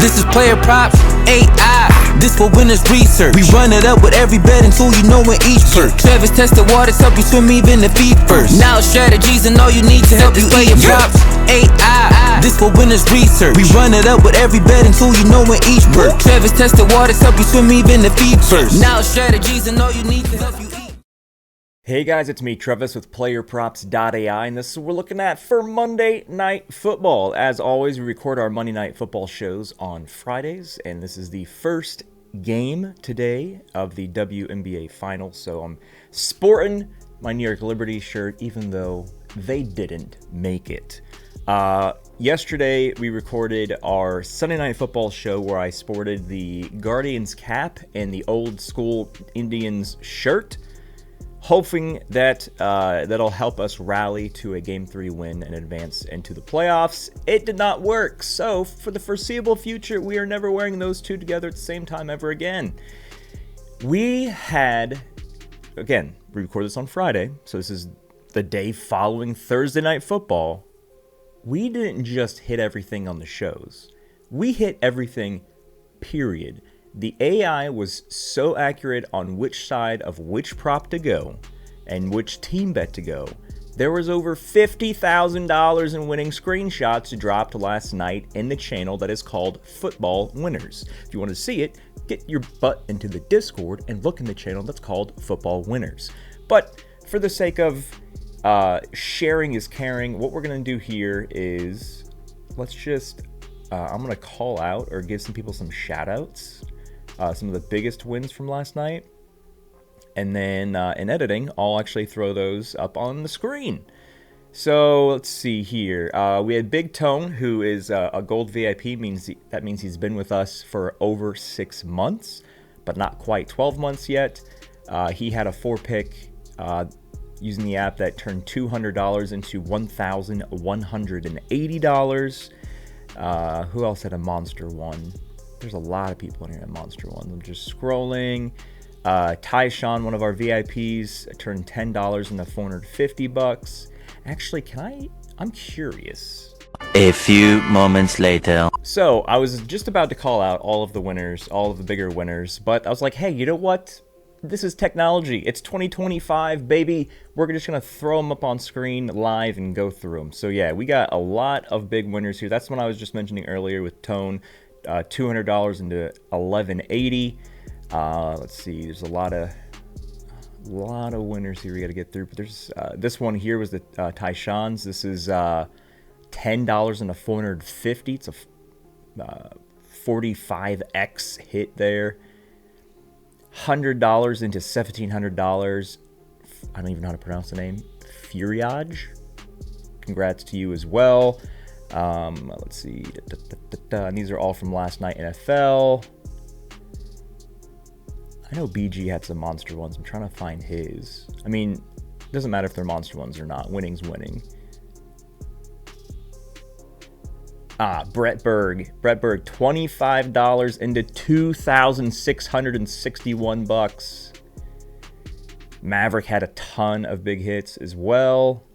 This is PlayerProps.ai. This for winners research. We run it up with every bet until you know in each verse. Travis tested waters, help you swim even if feet first. Now strategies and all you need to help you PlayerProps.ai. This for winners research. We run it up with every bet until you know in each verse. Travis tested waters, help you swim even if feet first. Now strategies and all you need to help you eat. Hey guys, it's me, Travis, with PlayerProps.ai, and this is what we're looking at for Monday Night Football. As always, we record our Monday Night Football shows on Fridays, and this is the first game today of the WNBA Finals, so I'm sporting my New York Liberty shirt, even though they didn't make it. Yesterday, we recorded our Sunday Night Football show where I sported the Guardians cap and the old school Indians shirt, hoping that that'll help us rally to a Game 3 win and advance into the playoffs. It did not work, so for the foreseeable future, we are never wearing those two together at the same time ever again. We had, again, we recorded this on Friday, so this is the day following Thursday Night Football. We didn't just hit everything on the shows. We hit everything, period. The AI was so accurate on which side of which prop to go and which team bet to go. There was over $50,000 in winning screenshots dropped last night in the channel that is called Football Winners. If you want to see it, get your butt into the Discord and look in the channel that's called Football Winners. But for the sake of sharing is caring, what we're going to do here is let's just, I'm going to call out or give some people some shout outs. Some of the biggest wins from last night, and then in editing I'll actually throw those up on the screen. So let's see here. We had Big Tone, who is a gold VIP. That means he's been with us for over 6 months, but not quite 12 months yet. He had a 4-pick using the app that turned $200 into $1,180. Who else had a monster one? There's a lot of people in here at Monster Ones. I'm just scrolling. Tyshawn, one of our VIPs, turned $10 into $450. Actually, I'm curious. A few moments later. So, I was just about to call out all of the winners, all of the bigger winners, but I was like, hey, you know what? This is technology. It's 2025, baby. We're just going to throw them up on screen live and go through them. So, yeah, we got a lot of big winners here. That's what I was just mentioning earlier with Tone. $200 into $1,180. Let's see. There's a lot of winners here we got to get through. But there's this one here was the Tyshawn's. This is $10 into $450. It's a 45x hit there. $100 into $1,700. I don't even know how to pronounce the name. Furiage. Congrats to you as well. Let's see. And these are all from last night NFL. I know BG had some monster ones. I'm trying to find his. I mean, it doesn't matter if they're monster ones or not. Winning's winning. Brett Berg, $25 into $2,661. Maverick had a ton of big hits as well.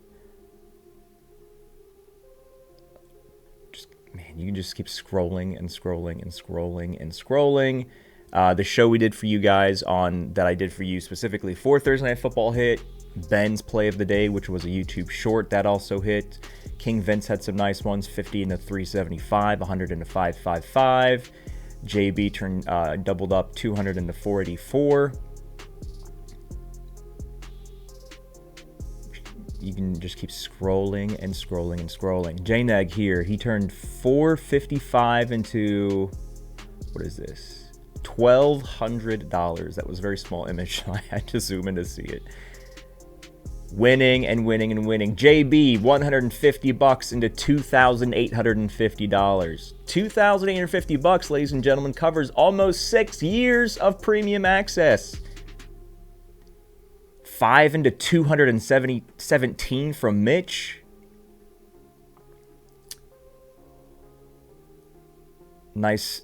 Man, you can just keep scrolling and scrolling and scrolling and scrolling. The show we did for you guys that I did for you specifically for Thursday Night Football hit. Ben's Play of the Day, which was a YouTube short, that also hit. King Vince had some nice ones, 50 into 375, 100 into 555. JB doubled up 200 into 484. You can just keep scrolling and scrolling and scrolling. JNeg here, he turned 455 into, what is this? $1,200. That was a very small image. I had to zoom in to see it. Winning and winning and winning. JB, $150 into $2,850. $2,850, ladies and gentlemen, covers almost 6 years of premium access. 5 into 217 from Mitch. Nice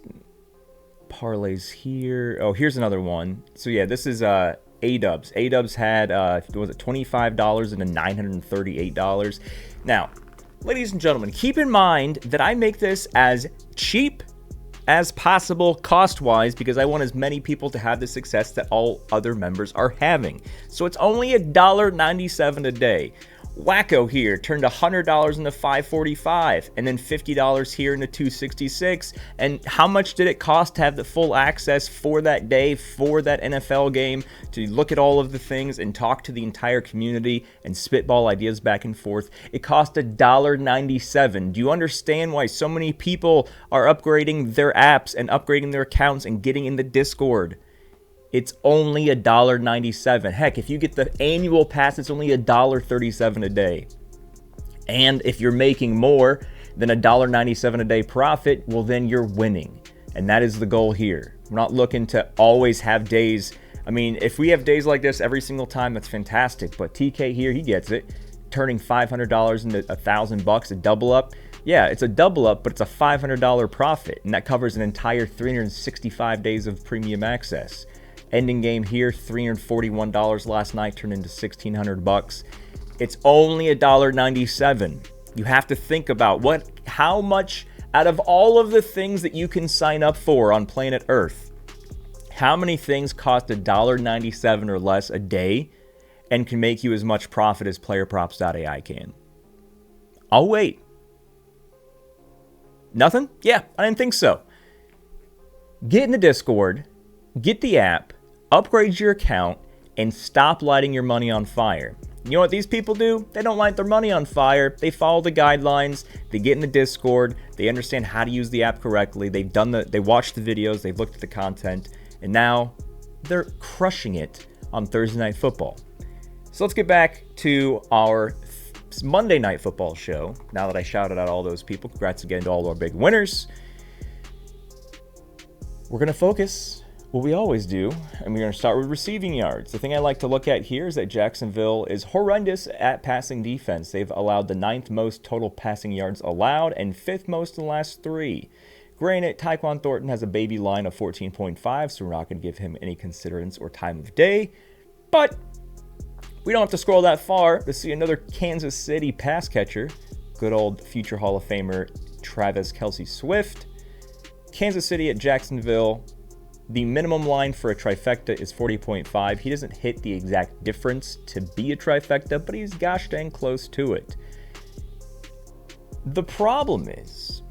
parlays here. Oh, here's another one. So yeah, this is A-Dubs. A-Dubs had, was it $25 into $938? Now, ladies and gentlemen, keep in mind that I make this as cheap as possible cost-wise because I want as many people to have the success that all other members are having. So it's only $1.97 a day. Wacko here turned $100 into $545 and then $50 here into $266. And how much did it cost to have the full access for that day, for that NFL game, to look at all of the things and talk to the entire community and spitball ideas back and forth? It cost $1.97. Do you understand why so many people are upgrading their apps and upgrading their accounts and getting in the Discord? It's only $1.97. Heck, if you get the annual pass, it's only $1.37 a day. And if you're making more than $1.97 a day profit, well, then you're winning. And that is the goal here. We're not looking to always have days. I mean, if we have days like this every single time, that's fantastic. But TK here, he gets it. Turning $500 into $1,000, a double up. Yeah, it's a double up, but it's a $500 profit. And that covers an entire 365 days of premium access. Ending game here, $341 last night, turned into $1,600. It's only $1.97. You have to think about how much out of all of the things that you can sign up for on planet Earth, how many things cost $1.97 or less a day and can make you as much profit as PlayerProps.ai can? I'll wait. Nothing? Yeah, I didn't think so. Get in the Discord, get the app, upgrade your account, and stop lighting your money on fire. You know what these people do? They don't light their money on fire. They follow the guidelines. They get in the Discord. They understand how to use the app correctly. They watched the videos. They've looked at the content. And now they're crushing it on Thursday Night Football. So let's get back to our Monday Night Football show. Now that I shouted out all those people, congrats again to all our big winners. We're going to focus what we always do, and we're going to start with receiving yards. The thing I like to look at here is that Jacksonville is horrendous at passing defense. They've allowed the 9th most total passing yards allowed and 5th most in the last 3. Granted, Tyquan Thornton has a baby line of 14.5, so we're not going to give him any considerance or time of day. But we don't have to scroll that far to see another Kansas City pass catcher, good old future Hall of Famer Travis Kelce Swift. Kansas City at Jacksonville. The minimum line for a trifecta is 40.5. He doesn't hit the exact difference to be a trifecta, but he's gosh dang close to it. The problem is,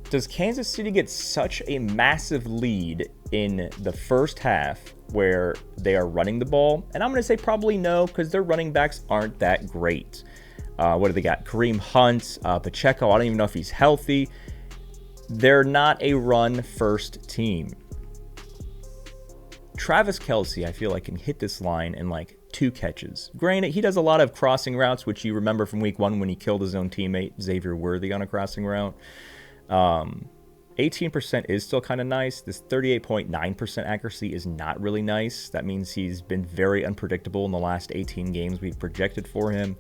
does Kansas City get such a massive lead in the first half where they are running the ball? And I'm going to say probably no, because their running backs aren't that great. What do they got? Kareem Hunt, Pacheco, I don't even know if he's healthy. They're not a run-first team. Travis Kelce, I feel like, can hit this line in like 2 catches. Granted, he does a lot of crossing routes, which you remember from week 1 when he killed his own teammate, Xavier Worthy, on a crossing route. 18% is still kind of nice. This 38.9% accuracy is not really nice. That means he's been very unpredictable in the last 18 games we've projected for him.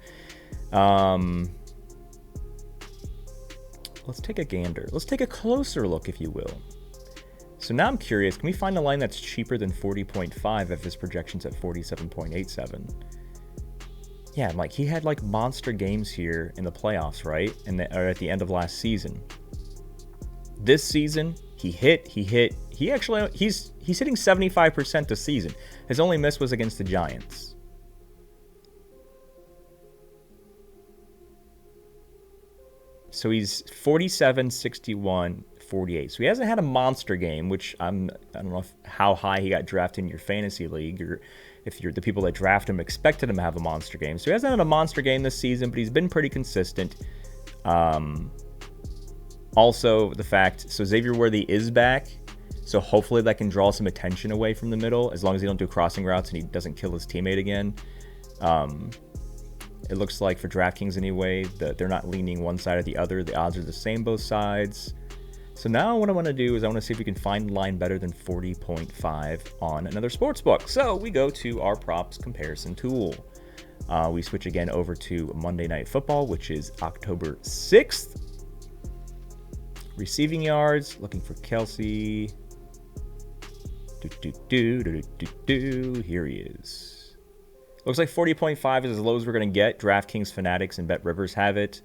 Let's take a gander. Let's take a closer look, if you will. So now I'm curious, can we find a line that's cheaper than 40.5 if his projection's at 47.87? Yeah, like he had like monster games here in the playoffs, right? Or at the end of last season. This season, he's hitting 75% this season. His only miss was against the Giants. So he's 47, 61, 48. So he hasn't had a monster game, which I don't know how high he got drafted in your fantasy league, or if you're the people that draft him expected him to have a monster game. So he hasn't had a monster game this season, but he's been pretty consistent. Also, the fact, so Xavier Worthy is back, so hopefully that can draw some attention away from the middle, as long as he don't do crossing routes and he doesn't kill his teammate again. It looks like for DraftKings anyway, that they're not leaning one side or the other. The odds are the same both sides. So now what I want to do is I want to see if we can find a line better than 40.5 on another sports book. So we go to our props comparison tool. We switch again over to Monday Night Football, which is October 6th. Receiving yards, looking for Kelce. Here he is. Looks like 40.5 is as low as we're going to get. DraftKings, Fanatics, and Bet Rivers have it.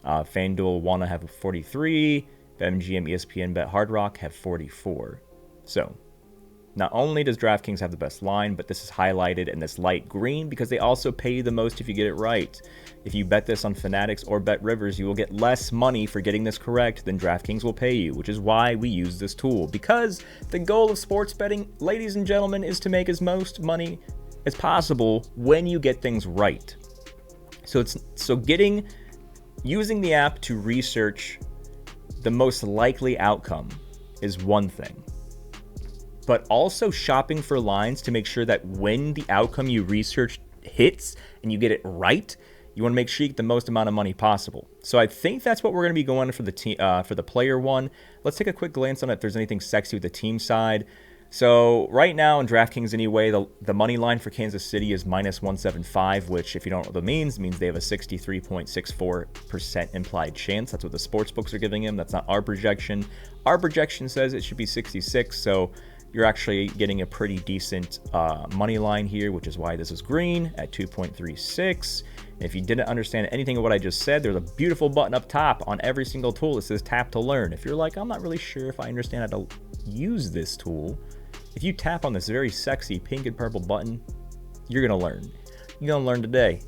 FanDuel want to have 43. BetMGM, ESPN, Bet Hard Rock have 44. So, not only does DraftKings have the best line, but this is highlighted in this light green because they also pay you the most if you get it right. If you bet this on Fanatics or Bet Rivers, you will get less money for getting this correct than DraftKings will pay you, which is why we use this tool. Because the goal of sports betting, ladies and gentlemen, is to make as most money as possible when you get things right. So using the app to research the most likely outcome is one thing. But also shopping for lines to make sure that when the outcome you researched hits and you get it right, you want to make sure you get the most amount of money possible. So I think that's what we're going to be going for the player one. Let's take a quick glance on if there's anything sexy with the team side. So right now in DraftKings anyway, the money line for Kansas City is -175, which if you don't know what that means they have a 63.64% implied chance. That's what the sports books are giving him. That's not our projection. Our projection says it should be 66, so you're actually getting a pretty decent money line here, which is why this is green at 2.36. If you didn't understand anything of what I just said, there's a beautiful button up top on every single tool that says tap to learn. If you're like, I'm not really sure if I understand how to use this tool, if you tap on this very sexy pink and purple button, you're going to learn. You're going to learn today.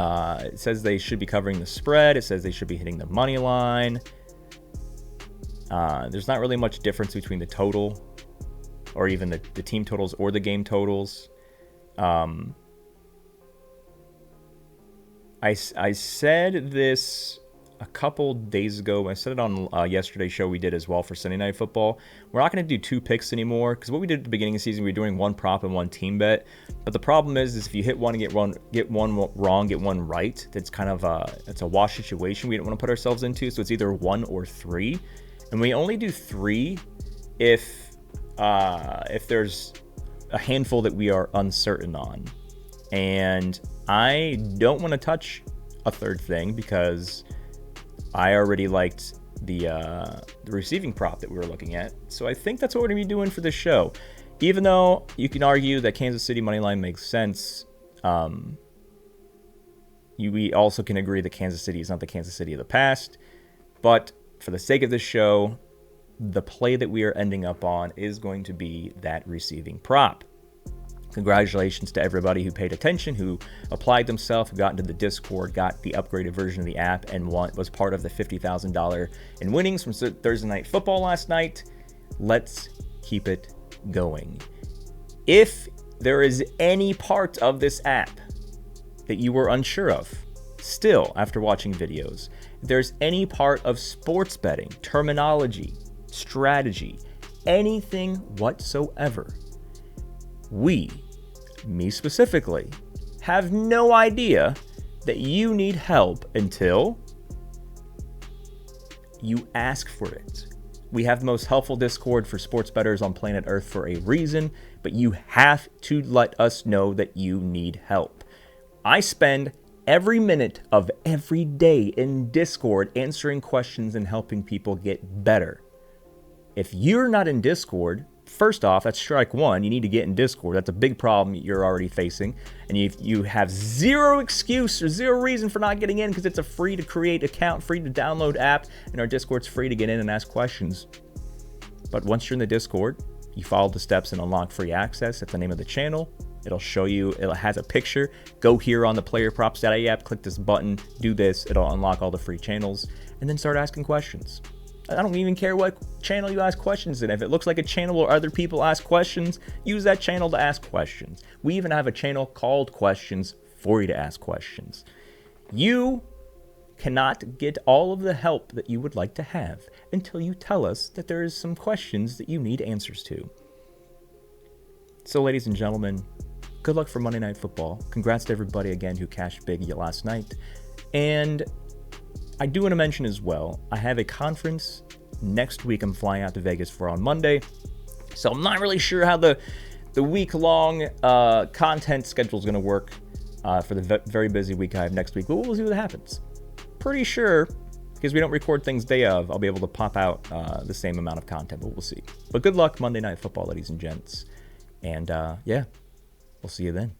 It says they should be covering the spread. It says they should be hitting the money line. There's not really much difference between the total or even the team totals or the game totals. I said this a couple days ago. I said it on yesterday's show we did as well for Sunday Night Football. We're not going to do 2 picks anymore because what we did at the beginning of the season, we were doing 1 prop and 1 team bet. But the problem is if you hit one and get one wrong, get one right, that's kind of it's a wash situation we don't want to put ourselves into. So it's either 1 or 3. And we only do 3 if there's a handful that we are uncertain on. And I don't want to touch a third thing because I already liked the receiving prop that we were looking at. So I think that's what we're going to be doing for this show. Even though you can argue that Kansas City moneyline makes sense, we also can agree that Kansas City is not the Kansas City of the past. But for the sake of this show, the play that we are ending up on is going to be that receiving prop. Congratulations to everybody who paid attention, who applied themselves, who got into the Discord, got the upgraded version of the app, and was part of the $50,000 in winnings from Thursday Night Football last night. Let's keep it going. If there is any part of this app that you were unsure of, still after watching videos, if there's any part of sports betting, terminology, strategy, anything whatsoever, me specifically, have no idea that you need help until you ask for it. We have the most helpful Discord for sports bettors on planet Earth for a reason, but you have to let us know that you need help. I spend every minute of every day in Discord answering questions and helping people get better. If you're not in Discord, first off, that's strike one. You need to get in Discord. That's a big problem you're already facing. And you have zero excuse or zero reason for not getting in because it's a free to create account, free to download app, and our Discord's free to get in and ask questions. But once you're in the Discord, you follow the steps and unlock free access. That's the name of the channel. It'll show you, it has a picture. Go here on the PlayerProps.ai app, click this button, do this. It'll unlock all the free channels, and then start asking questions. I don't even care what channel you ask questions in. If it looks like a channel where other people ask questions, use that channel to ask questions. We even have a channel called Questions for you to ask questions. You cannot get all of the help that you would like to have until you tell us that there is some questions that you need answers to. So, ladies and gentlemen, good luck for Monday Night Football. Congrats to everybody again who cashed big last night. And I do want to mention as well, I have a conference next week I'm flying out to Vegas for on Monday. So I'm not really sure how the week-long content schedule is going to work for the very busy week I have next week. But we'll see what happens. Pretty sure, because we don't record things day of, I'll be able to pop out the same amount of content, but we'll see. But good luck Monday Night Football, ladies and gents. And yeah, we'll see you then.